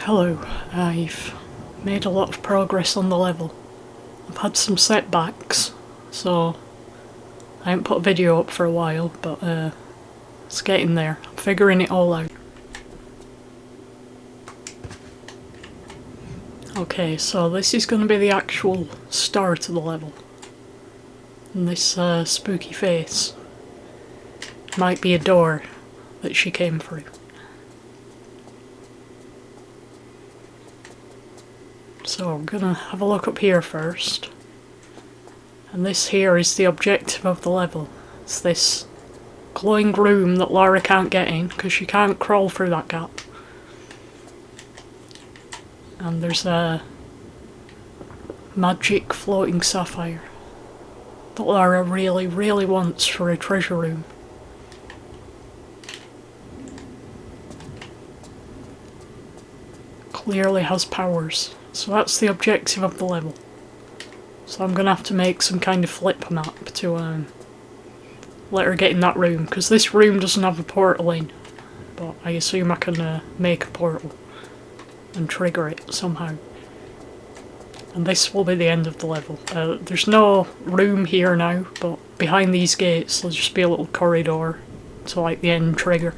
Hello, I've made a lot of progress on the level. I've had some setbacks, so I haven't put a video up for a while, but it's getting there. I'm figuring it all out. Okay, so this is going to be the actual start of the level. And this spooky face might be a door that she came through. So I'm gonna have a look up here first. And this here is the objective of the level. It's this glowing room that Lara can't get in because she can't crawl through that gap. And there's a magic floating sapphire that Lara really, really wants for a treasure room. Clearly has powers. So that's the objective of the level. So I'm gonna have to make some kind of flip map to let her get in that room, because this room doesn't have a portal in. But I assume I can make a portal and trigger it somehow. And this will be the end of the level. There's no room here now, but behind these gates there'll just be a little corridor to like the end trigger.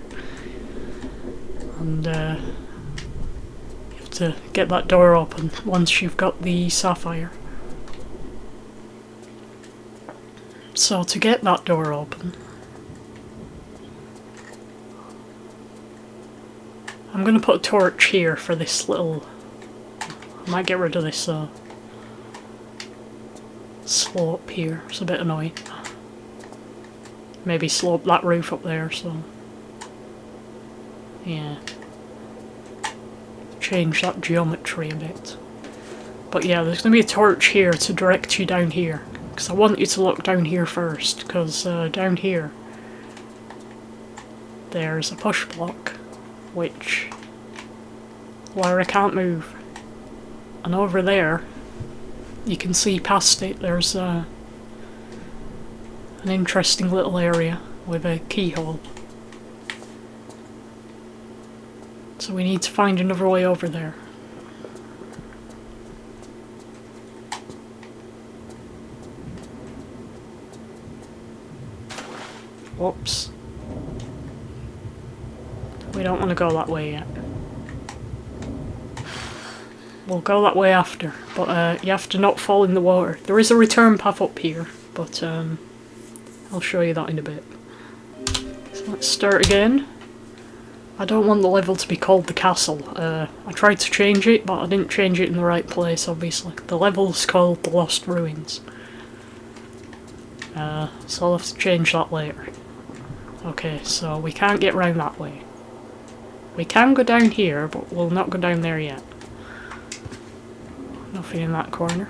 And to get that door open once you've got the sapphire. So to get that door open, I'm going to put a torch here for this little... I might get rid of this slope here, it's a bit annoying. Maybe slope that roof up there, so... yeah. Change that geometry a bit. But yeah, there's going to be a torch here to direct you down here. Because I want you to look down here first, because down here there's a push block which Lara can't move. And over there, you can see past it, there's an interesting little area with a keyhole. So we need to find another way over there. Whoops. We don't want to go that way yet. We'll go that way after, but you have to not fall in the water. There is a return path up here, but I'll show you that in a bit. So let's start again. I don't want the level to be called the castle. I tried to change it, but I didn't change it in the right place, obviously. The level's called the Lost Ruins. So I'll have to change that later. Okay, so we can't get round that way. We can go down here, but we'll not go down there yet. Nothing in that corner.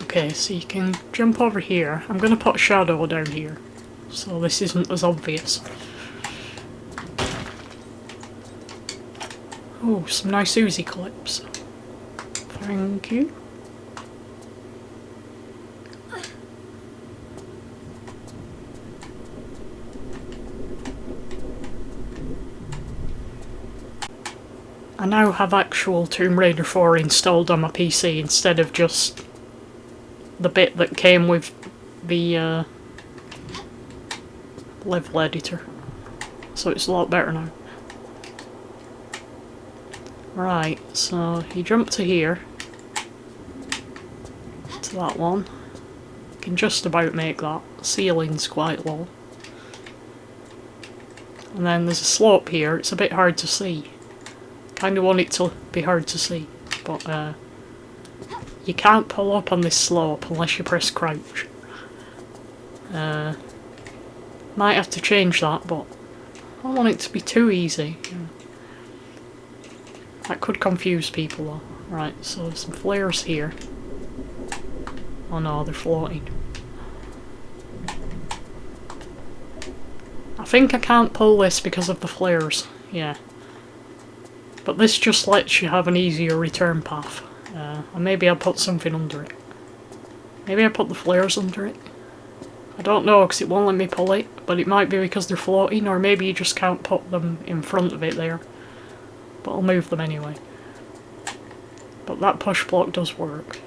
Okay, so you can jump over here. I'm going to put a shadow down here, so this isn't as obvious. Oh, some nice Uzi clips. Thank you. I now have actual Tomb Raider 4 installed on my PC instead of just the bit that came with the level editor, so it's a lot better now. Right, so you jump to here, to that one. You can just about make that. The ceiling's quite low. And then there's a slope here, it's a bit hard to see. Kinda want it to be hard to see, but you can't pull up on this slope unless you press crouch. Might have to change that, but I don't want it to be too easy. That could confuse people though. Right, so there's some flares here. Oh no, they're floating. I think I can't pull this because of the flares, yeah. But this just lets you have an easier return path. And maybe I'll put something under it. Maybe I put the flares under it. I don't know because it won't let me pull it, but it might be because they're floating, or maybe you just can't put them in front of it there. But I'll move them anyway. But that push block does work.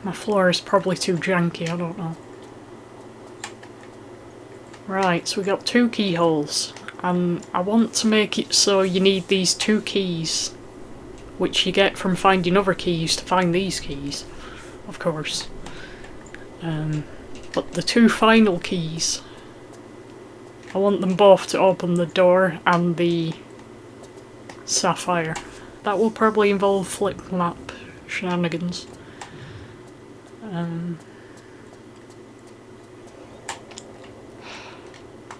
My floor is probably too janky, I don't know. Right, so we got 2 keyholes, and I want to make it so you need these 2 keys, which you get from finding other keys to find these keys, of course. But the 2 final keys, I want them both to open the door and the sapphire. That will probably involve flip map shenanigans.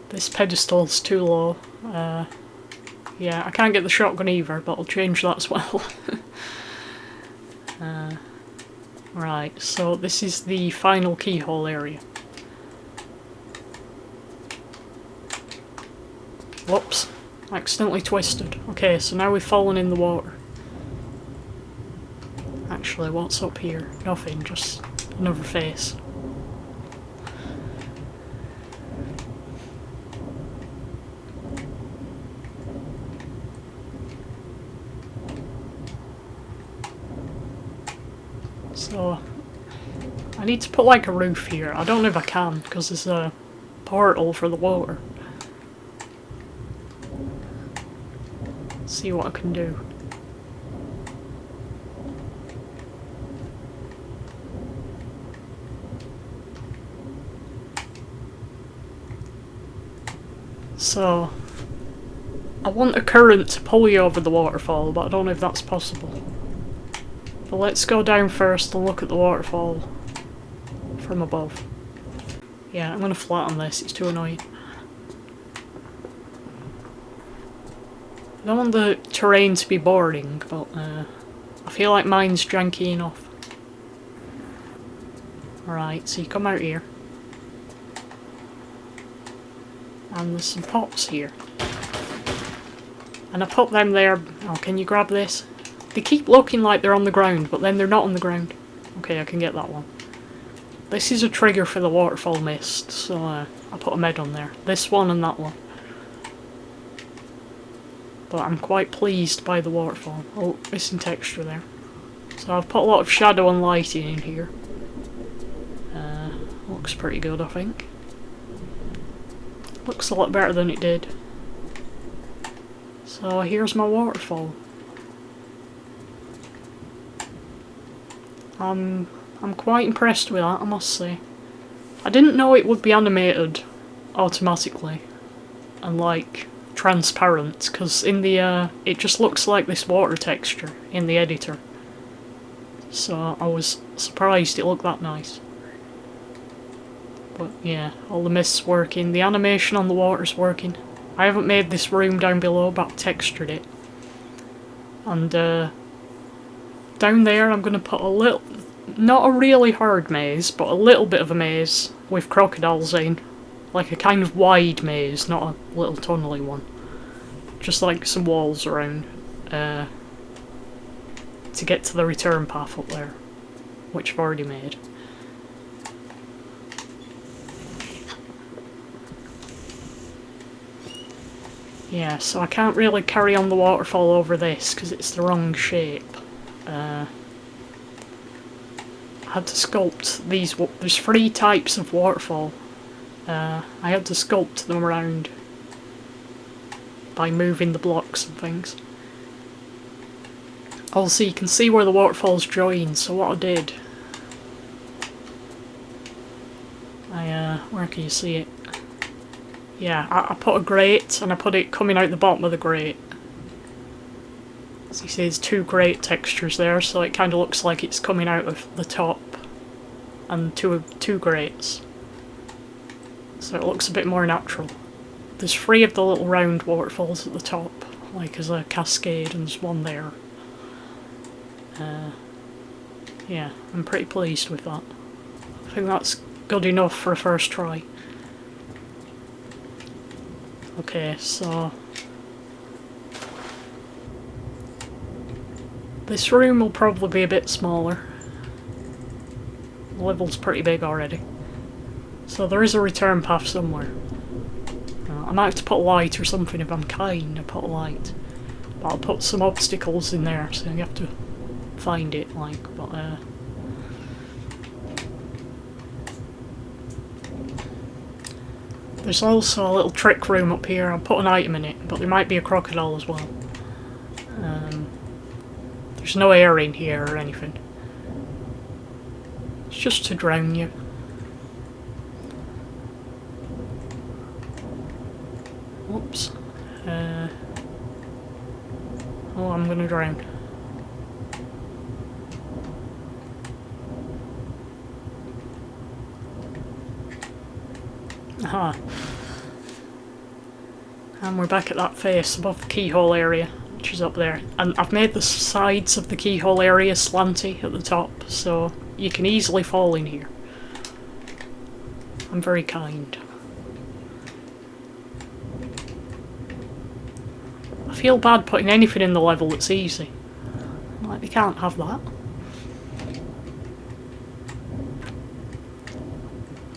This pedestal's too low. Yeah, I can't get the shotgun either, but I'll change that as well. Right, so this is the final keyhole area. Whoops, accidentally twisted. Okay, so now we've fallen in the water. Actually, what's up here? Nothing, just another face. So, I need to put like a roof here. I don't know if I can, because there's a portal for the water. Let's see what I can do. So, I want a current to pull you over the waterfall, but I don't know if that's possible. But let's go down first and look at the waterfall from above. Yeah, I'm gonna flatten this, it's too annoying. I don't want the terrain to be boring, but I feel like mine's janky enough. Alright, so you come out here. And there's some pots here. And I put them there. Oh, can you grab this? They keep looking like they're on the ground, but then they're not on the ground. Okay, I can get that one. This is a trigger for the waterfall mist, so I put a med on there. This one and that one. But I'm quite pleased by the waterfall. Oh, missing texture there. So I've put a lot of shadow and lighting in here. Looks pretty good, I think. Looks a lot better than it did. So here's my waterfall. I'm quite impressed with that, I must say. I didn't know it would be animated automatically and like transparent, because in the it just looks like this water texture in the editor. So I was surprised it looked that nice. But yeah, all the mist's working. The animation on the water's working. I haven't made this room down below, but I've textured it. And down there I'm going to put a little, not a really hard maze, but a little bit of a maze with crocodiles in. Like a kind of wide maze, not a little tunnely one. Just like some walls around to get to the return path up there, which I've already made. Yeah, so I can't really carry on the waterfall over this because it's the wrong shape. I had to sculpt these. There's 3 types of waterfall. I had to sculpt them around by moving the blocks and things. Also, you can see where the waterfalls join. So what I did, where can you see it? Yeah, I put a grate, and I put it coming out the bottom of the grate. As you see, there's 2 grate textures there, so it kind of looks like it's coming out of the top, and two grates. So it looks a bit more natural. There's 3 of the little round waterfalls at the top, like as a cascade, and there's one there. Yeah, I'm pretty pleased with that. I think that's good enough for a first try. Okay, so This room will probably be a bit smaller. The level's pretty big already. So there is a return path somewhere. I might have to put a light or something if I'm kind to put a light. But I'll put some obstacles in there so you have to find it, like, but there's also a little trick room up here. I'll put an item in it, but there might be a crocodile as well. There's no air in here or anything. It's just to drown you. Whoops. Oh, I'm gonna drown. Aha. And we're back at that face above the keyhole area, which is up there. And I've made the sides of the keyhole area slanty at the top, so you can easily fall in here. I'm very kind. I feel bad putting anything in the level that's easy. Like, they can't have that.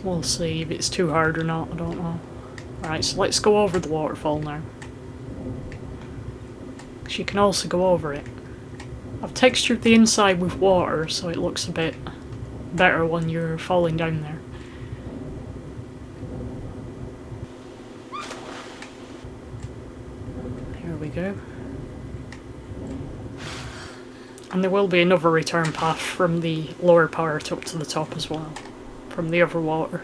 We'll see if it's too hard or not, I don't know. Right, so let's go over the waterfall now. Because you can also go over it. I've textured the inside with water so it looks a bit better when you're falling down there. Here we go. And there will be another return path from the lower part up to the top as well. From the other water.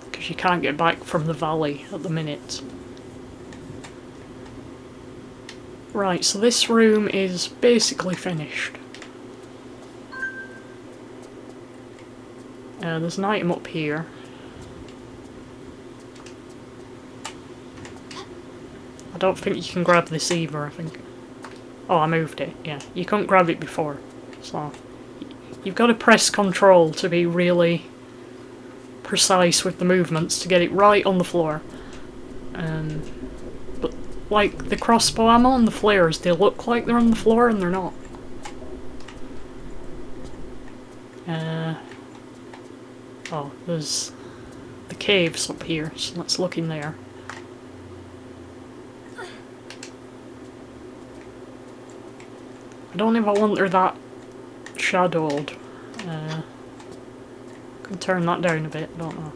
Because you can't get back from the valley at the minute. Right, so this room is basically finished. There's an item up here. I don't think you can grab this either, I think. Oh, I moved it, yeah. You couldn't grab it before, so... You've got to press control to be really precise with the movements to get it right on the floor. But like the crossbow ammo and the flares, they look like they're on the floor and they're not. Oh, there's the caves up here, so let's look in there. I don't know if I want her that shadowed. Can turn that down a bit, I don't know.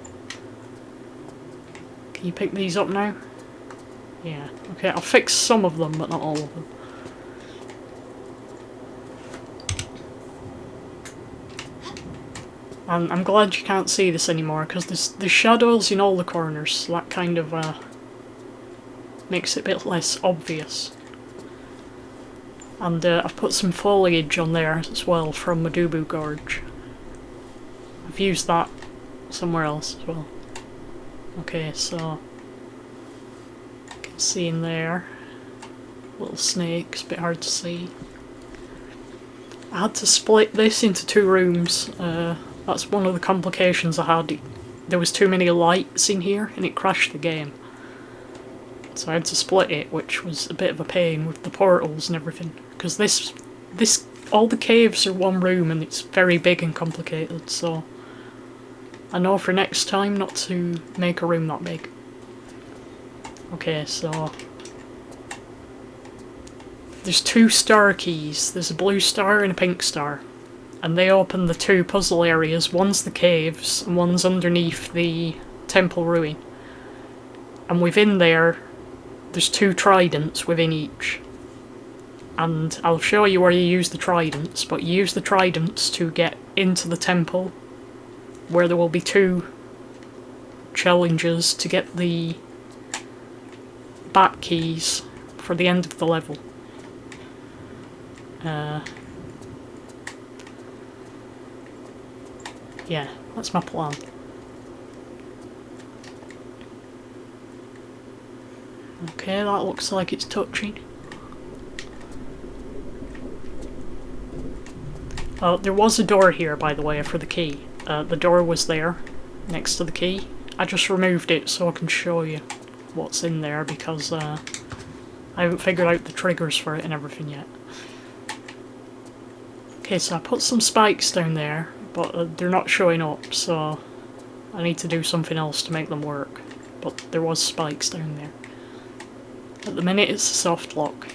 Can you pick these up now? Yeah, okay, I'll fix some of them, but not all of them. And I'm glad you can't see this anymore, because there's shadows in all the corners, so that kind of makes it a bit less obvious. And I've put some foliage on there as well from Madubu Gorge. I've used that somewhere else as well. Okay, so you can see in there, little snakes, a bit hard to see. I had to split this into 2 rooms. That's one of the complications I had. There was too many lights in here and it crashed the game. So I had to split it, which was a bit of a pain with the portals and everything. Because all the caves are one room and it's very big and complicated, so I know for next time not to make a room that big. Okay, so there's 2 star keys. There's a blue star and a pink star. And they open the 2 puzzle areas. One's the caves and one's underneath the temple ruin. And within there's 2 tridents within each. And I'll show you where you use the tridents, but you use the tridents to get into the temple, where there will be 2 challenges to get the back keys for the end of the level. Yeah, that's my plan. Okay, that looks like it's touching. Oh, there was a door here, by the way, for the key. The door was there, next to the key. I just removed it so I can show you what's in there, because I haven't figured out the triggers for it and everything yet. Okay, so I put some spikes down there, but they're not showing up, so I need to do something else to make them work. But there was spikes down there. At the minute it's a soft lock.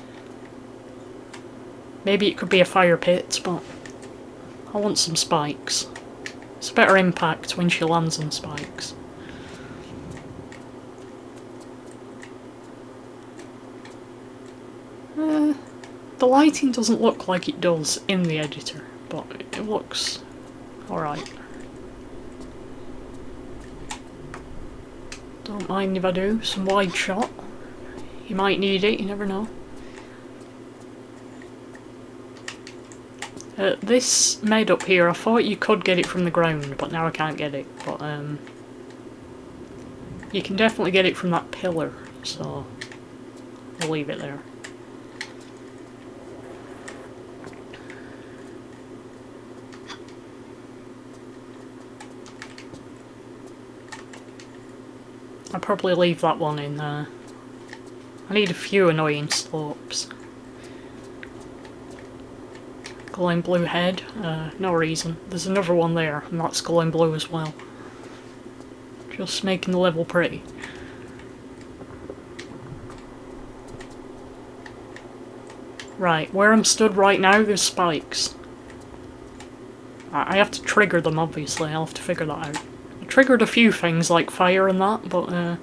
Maybe it could be a fire pit, but I want some spikes. It's a better impact when she lands on spikes. The lighting doesn't look like it does in the editor, but it looks alright. Don't mind if I do. Some wide shot. You might need it, you never know. This med up here, I thought you could get it from the ground, but now I can't get it. But you can definitely get it from that pillar, so I'll leave it there. I'll probably leave that one in there. I need a few annoying slopes. Glowing blue head, no reason. There's another one there, and that's glowing blue as well. Just making the level pretty. Right, where I'm stood right now, there's spikes. I have to trigger them, obviously. I'll have to figure that out. I triggered a few things like fire and that, but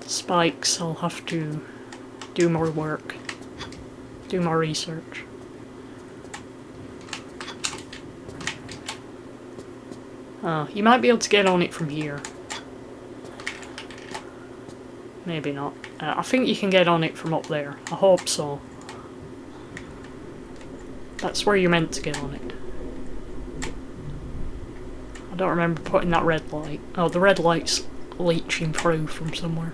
spikes, I'll have to do more work. Do more research. You might be able to get on it from here. Maybe not. I think you can get on it from up there. I hope so. That's where you're meant to get on it. I don't remember putting that red light. Oh, the red light's leeching through from somewhere.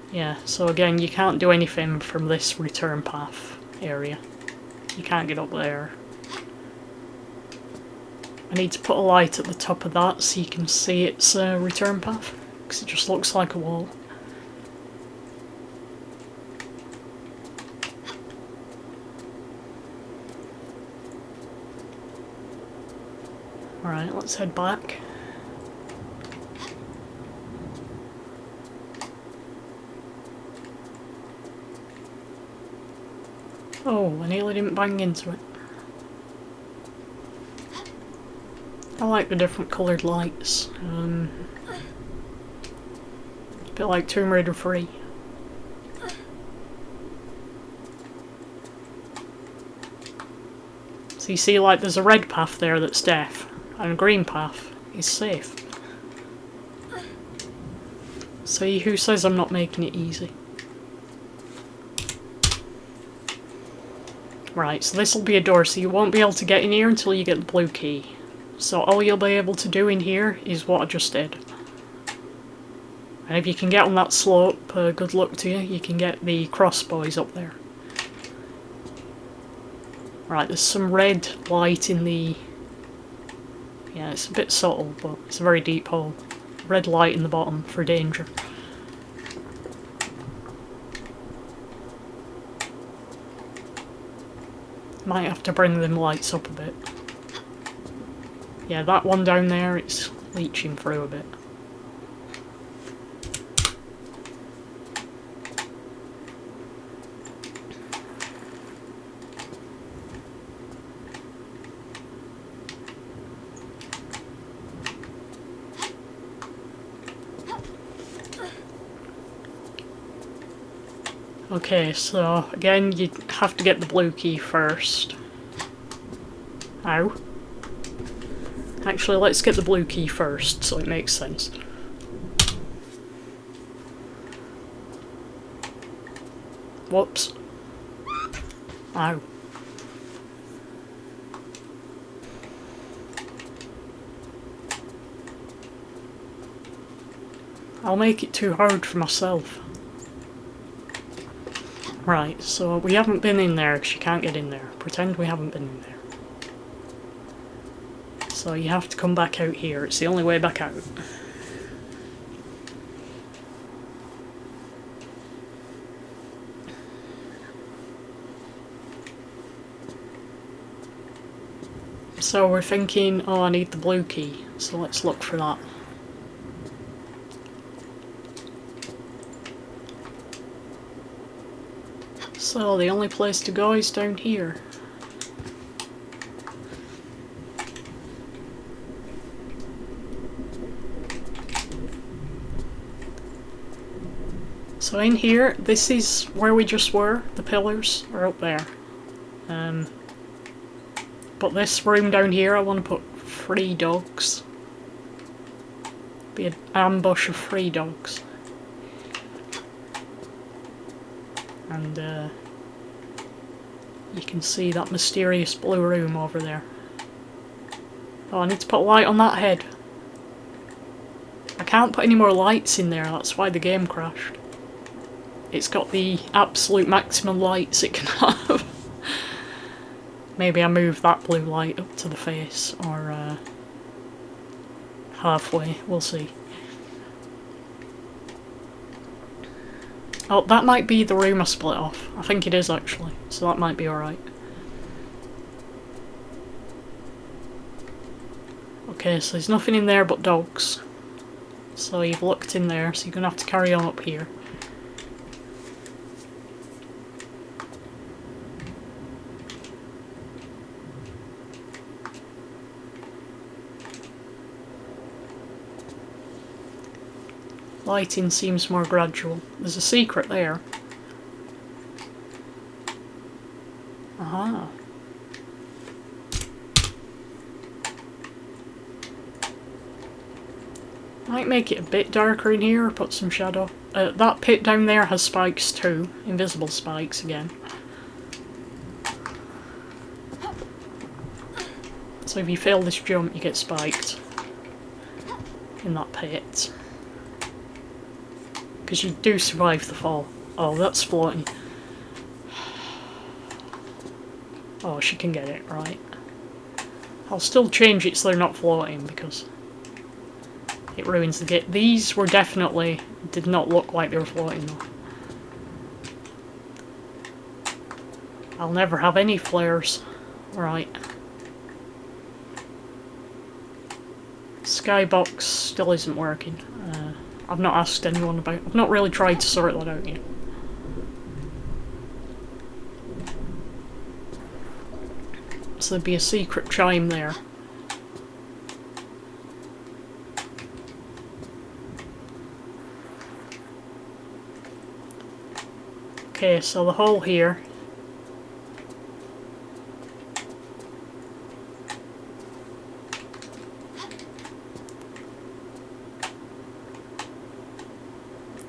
Yeah, so again, you can't do anything from this return path area. You can't get up there. I need to put a light at the top of that so you can see its return path, because it just looks like a wall. Alright, let's head back. Oh, I nearly didn't bang into it. I like the different coloured lights. A bit like Tomb Raider 3. So you see, like, there's a red path there that's death, and a green path is safe. See, who says I'm not making it easy? Right, so this will be a door, so you won't be able to get in here until you get the blue key. So all you'll be able to do in here is what I just did. And if you can get on that slope, good luck to you, you can get the crossboys up there. Right, there's some red light in the... Yeah, it's a bit subtle, but it's a very deep hole. Red light in the bottom for danger. Might have to bring them lights up a bit. Yeah, that one down there, it's leeching through a bit. Okay, so again, you have to get the blue key first. Ow. Actually, let's get the blue key first, so it makes sense. Whoops. Ow. I'll make it too hard for myself. Right, so we haven't been in there because you can't get in there. Pretend we haven't been in there. So you have to come back out here. It's the only way back out. So we're thinking, oh, I need the blue key, so let's look for that. So the only place to go is down here. So in here, this is where we just were. The pillars are up there. But this room down here, I want to put 3 dogs. Be an ambush of 3 dogs. And you can see that mysterious blue room over there. Oh, I need to put a light on that head. I can't put any more lights in there, that's why the game crashed. It's got the absolute maximum lights it can have. Maybe I move that blue light up to the face, or halfway, we'll see. Oh, that might be the room I split off. I think it is actually, so that might be alright. Okay, so there's nothing in there but dogs. So you've looked in there, so you're gonna have to carry on up here. Lighting seems more gradual. There's a secret there. Aha. Might make it a bit darker in here or put some shadow. That pit down there has spikes too. Invisible spikes again. So if you fail this jump, you get spiked in that pit. Because you do survive the fall. Oh, that's floating. Oh, she can get it, right. I'll still change it so they're not floating because it ruins the game. These were definitely, did not look like they were floating though. I'll never have any flares. Right. Skybox still isn't working. I've not asked anyone about it. I've not really tried to sort that out yet. So there'd be a secret chime there. Okay, so the hole here.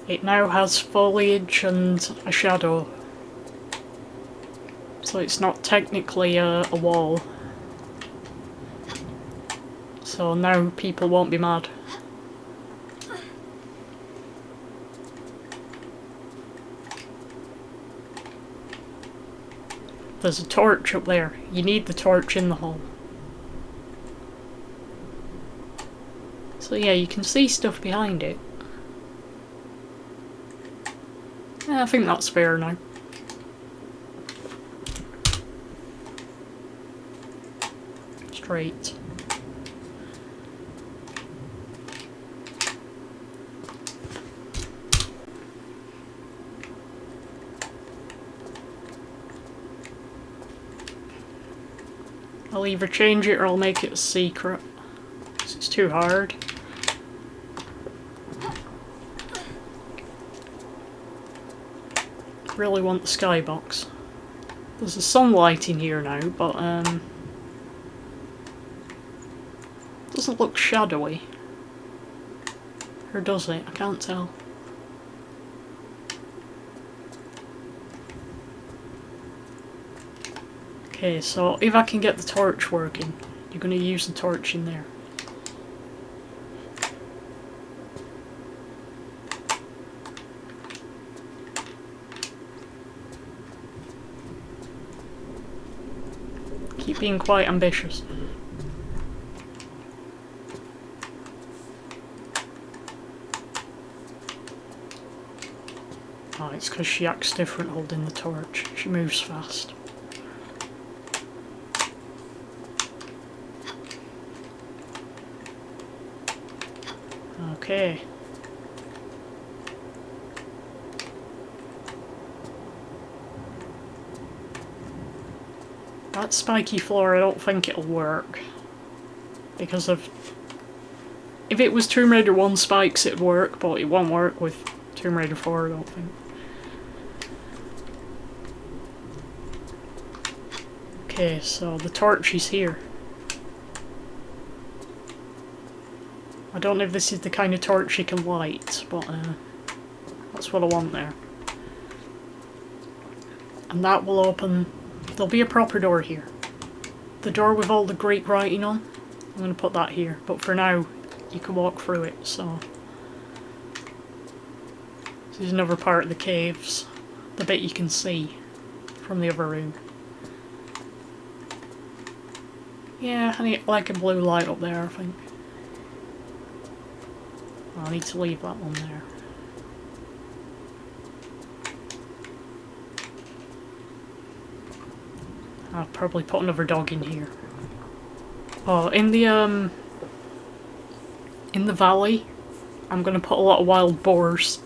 It now has foliage and a shadow. So it's not technically a wall. So now people won't be mad. There's a torch up there. You need the torch in the hole. So yeah, you can see stuff behind it. Yeah, I think that's fair now. Straight. I'll either change it or I'll make it a secret. 'Cause it's too hard. Really want the skybox. There's a sunlight in here now, but doesn't look shadowy. Or does it? I can't tell. Okay, so if I can get the torch working, you're going to use the torch in there. Keep being quite ambitious. Oh, it's because she acts different holding the torch. She moves fast. Okay. That spiky floor, I don't think it'll work. Because of... If it was Tomb Raider 1 spikes, it'd work, but it won't work with Tomb Raider 4, I don't think. Okay, so the torch is here. I don't know if this is the kind of torch you can light, but that's what I want there. And that will open... There'll be a proper door here. The door with all the Greek writing on, I'm going to put that here. But for now, you can walk through it, so... This is another part of the caves. The bit you can see from the other room. Yeah, I need like a blue light up there, I think. Oh, I need to leave that one there. I'll probably put another dog in here. Oh, in the valley, I'm gonna put a lot of wild boars.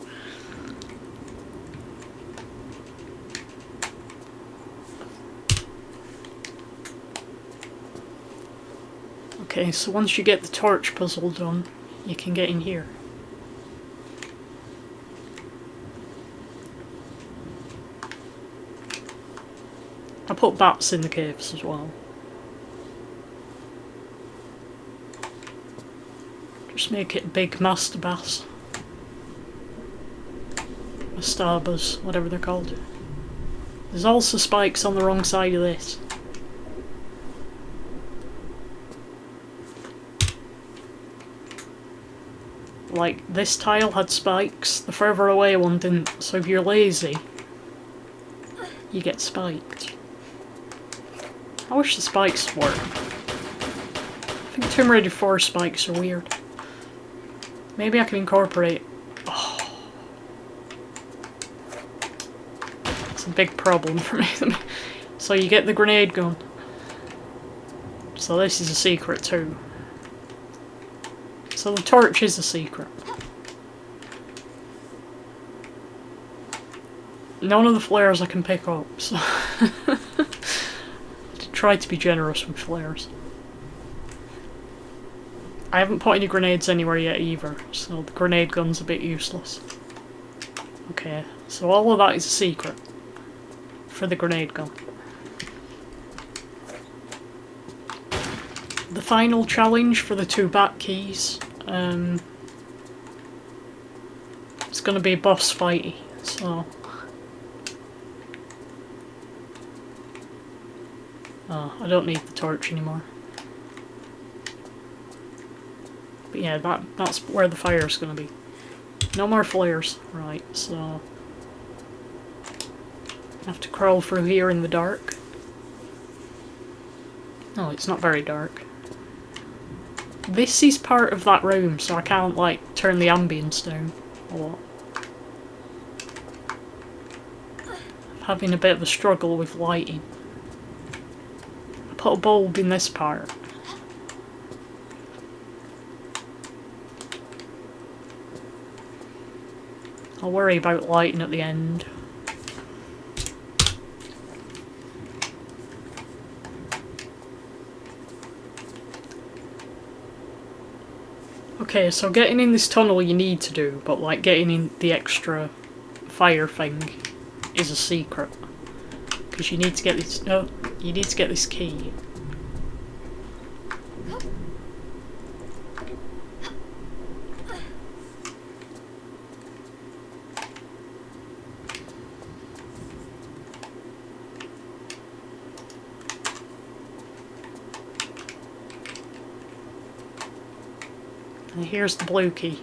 Okay, so once you get the torch puzzle done, you can get in here. I put bats in the caves as well. Just make it big mastabas. Mastabas, whatever they're called. There's also spikes on the wrong side of this. Like, this tile had spikes, the further away one didn't, so if you're lazy, you get spiked. I wish the spikes worked. I think Tomb Raider 4 spikes are weird. Maybe I can incorporate... Oh. It's a big problem for me. So you get the grenade gun. So this is a secret too. So the torch is a secret. None of the flares I can pick up, so... Try to be generous with flares. I haven't put any grenades anywhere yet either, so the grenade gun's a bit useless. Okay, so all of that is a secret for the grenade gun. The final challenge for the 2 bat keys, it's gonna be boss fighty, so... Oh, I don't need the torch anymore. But yeah, that's where the fire's gonna be. No more flares. Right, so... I have to crawl through here in the dark. Oh, it's not very dark. This is part of that room, so I can't, like, turn the ambience down a lot. I'm having a bit of a struggle with lighting. Put a bulb in this part. I'll worry about lighting at the end. Okay, so getting in this tunnel you need to do, but like getting in the extra fire thing is a secret. Because you need to get this... No, you need to get this key. And here's the blue key.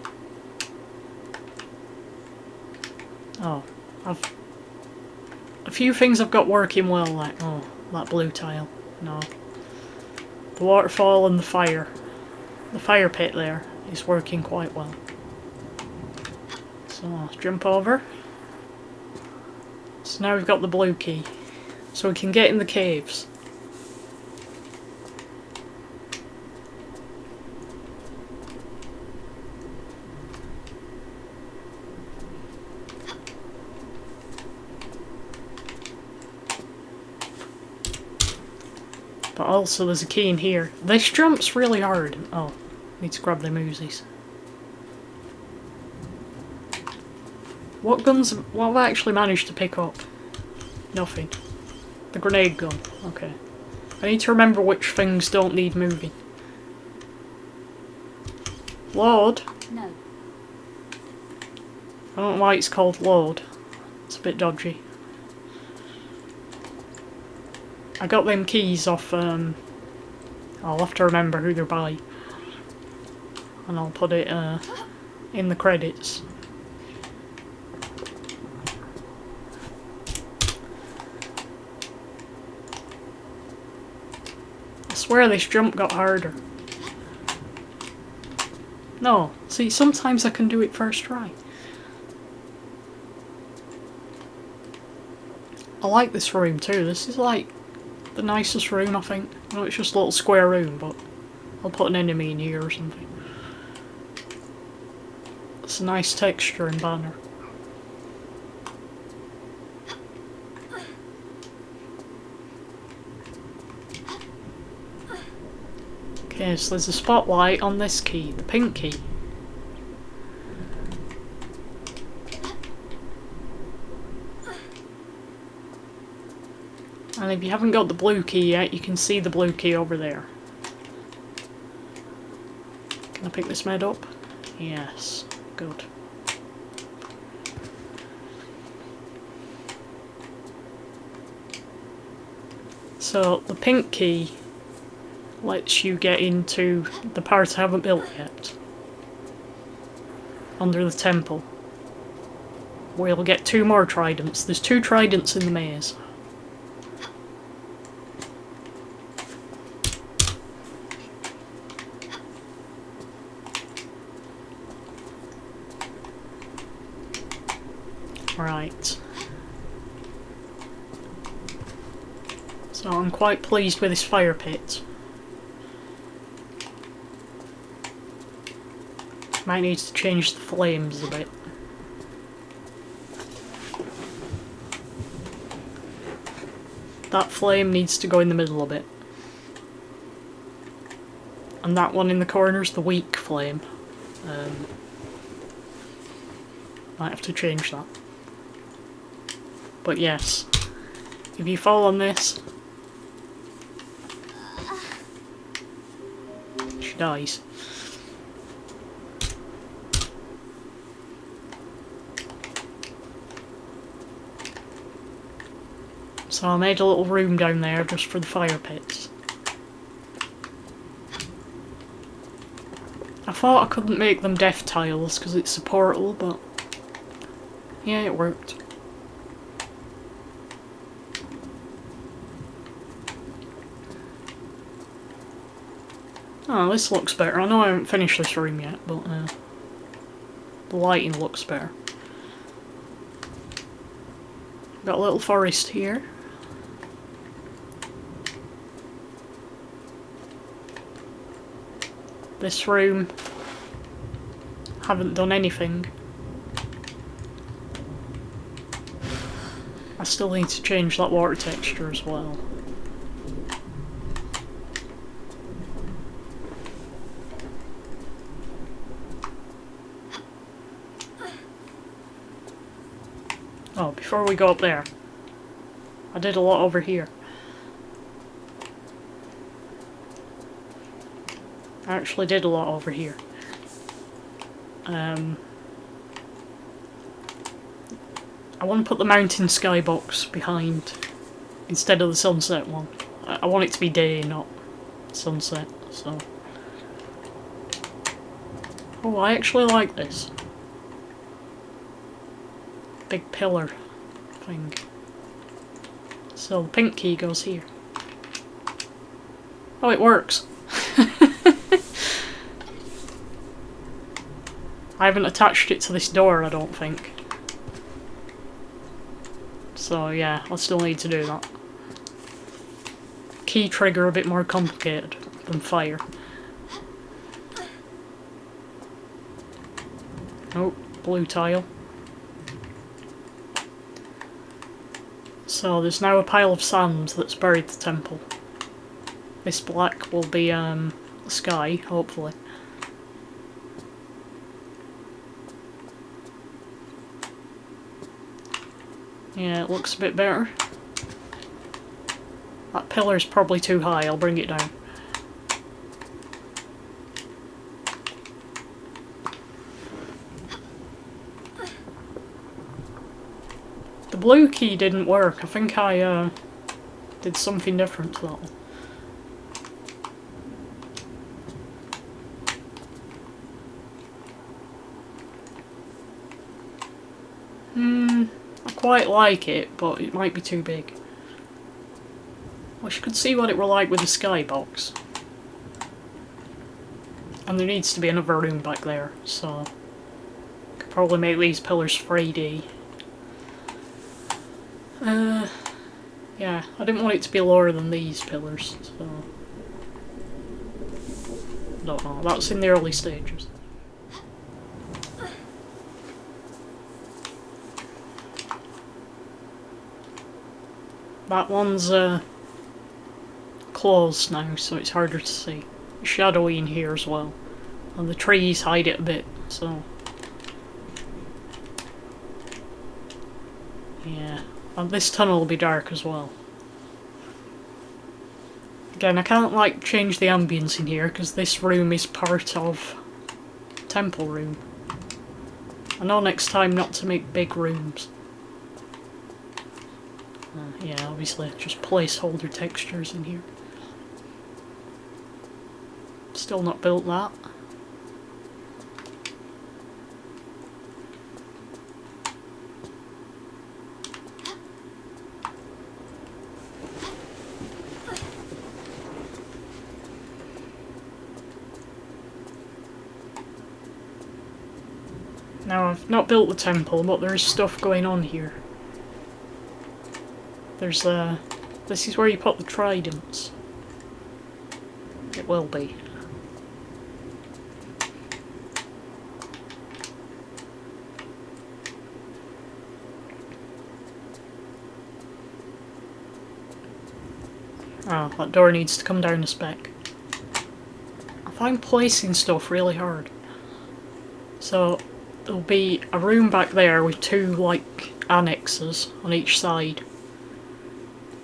Oh, a few things I've got working well, like, oh, that blue tile. No. The waterfall and the fire pit there is working quite well. So, let's jump over. So now we've got the blue key. So we can get in the caves. But also there's a key in here. This jump's really hard. Oh, need to grab them Uzis. What guns, what have I actually managed to pick up? Nothing. The grenade gun, okay. I need to remember which things don't need moving. Load? No. I don't know why it's called load. It's a bit dodgy. I got them keys off, I'll have to remember who they're by. And I'll put it, in the credits. I swear this jump got harder. No, see, sometimes I can do it first try. I like this room too. This is like the nicest room, I think. I know it's just a little square room, but I'll put an enemy in here or something. It's a nice texture and banner. Okay, so there's a spotlight on this key, the pink key. And if you haven't got the blue key yet, you can see the blue key over there. Can I pick this med up? Yes, good. So the pink key lets you get into the part I haven't built yet. Under the temple. We'll get 2 more tridents. There's 2 tridents in the maze. Right. So I'm quite pleased with this fire pit. Might need to change the flames a bit. That flame needs to go in the middle a bit. And that one in the corner is the weak flame. Might have to change that. But yes, if you fall on this, she dies. So I made a little room down there just for the fire pits. I thought I couldn't make them death tiles because it's a portal, but yeah, it worked. Oh, this looks better. I know I haven't finished this room yet, but the lighting looks better. Got a little forest here. This room, haven't done anything. I still need to change that water texture as well. Oh, before we go up there, I did a lot over here. I actually did a lot over here. I want to put the mountain skybox behind instead of the sunset one. I want it to be day, not sunset, so... Oh, I actually like this. Big pillar thing. So the pink key goes here. Oh, it works! I haven't attached it to this door, I don't think. So yeah, I still need to do that. Key trigger a bit more complicated than fire. Oh, blue tile. So there's now a pile of sand that's buried the temple. This black will be the sky, hopefully. Yeah, it looks a bit better. That pillar's probably too high, I'll bring it down. The blue key didn't work. I think I did something different to that one. I quite like it, but it might be too big. Wish you could see what it were like with the skybox. And there needs to be another room back there, so could probably make these pillars 3D. Yeah, I didn't want it to be lower than these pillars, so I don't know. That's in the early stages. That one's closed now, so it's harder to see. It's shadowy in here as well, and the trees hide it a bit, so yeah. And this tunnel will be dark as well. Again, I can't like change the ambience in here because this room is part of temple room. I know next time not to make big rooms. Yeah, obviously just placeholder textures in here. Still not built that. Now I've not built the temple, but there is stuff going on here. There's this is where you put the tridents. It will be. Oh, that door needs to come down a spec. I find placing stuff really hard. So there'll be a room back there with two like annexes on each side.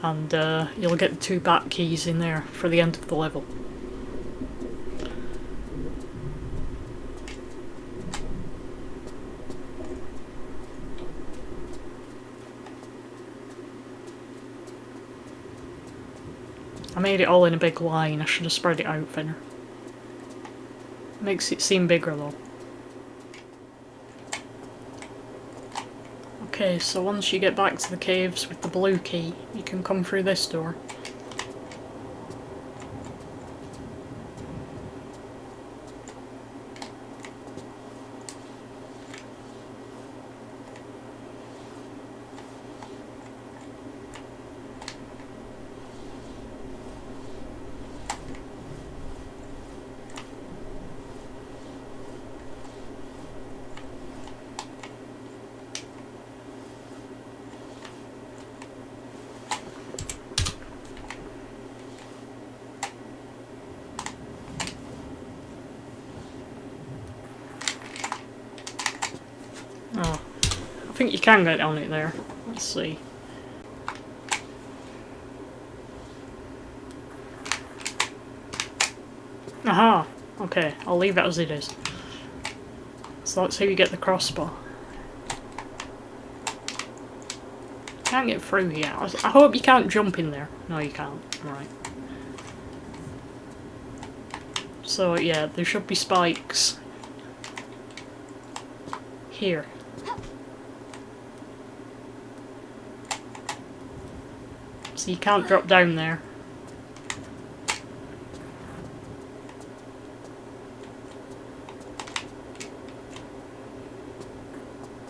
And you'll get the two back keys in there for the end of the level. I made it all in a big line. I should have spread it out thinner. Makes it seem bigger though. Okay, so once you get back to the caves with the blue key, you can come through this door. Oh, I think you can get on it there. Let's see. Aha! Okay, I'll leave it as it is. So that's how you get the crossbow. Can't get through here. I hope you can't jump in there. No, you can't. Right. So yeah, there should be spikes here. So you can't drop down there.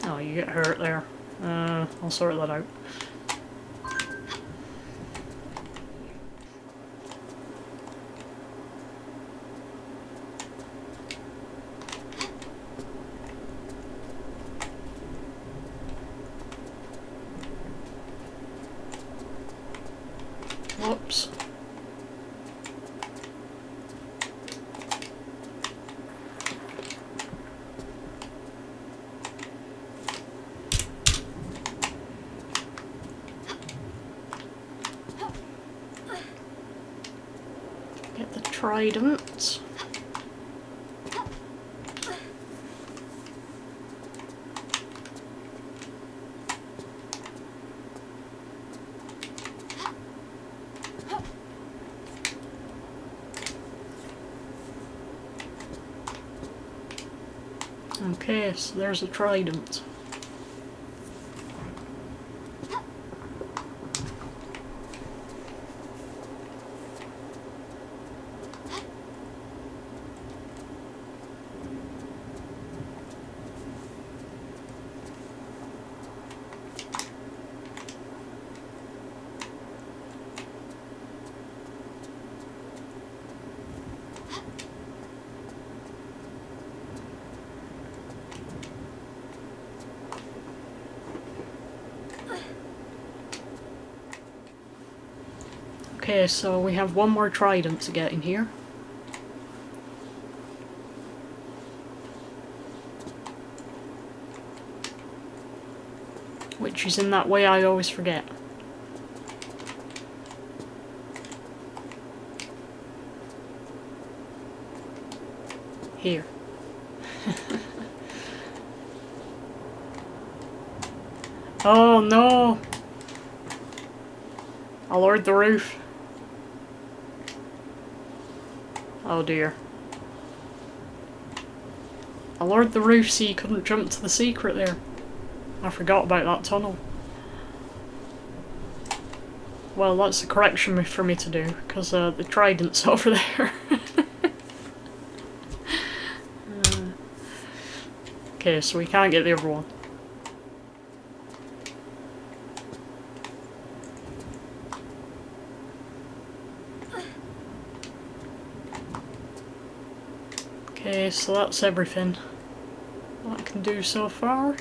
Oh, you get hurt there. I'll sort that out. Whoops. trident. Okay, so there's a trident. Okay, so we have one more trident to get in here. Which is in that way I always forget. Here. Oh no! I lowered the roof. Oh dear. I lowered the roof so you couldn't jump to the secret there. I forgot about that tunnel. Well, that's a correction for me to do, because the trident's over there. Okay, so we can't get the other one. Okay, so that's everything I can do so far.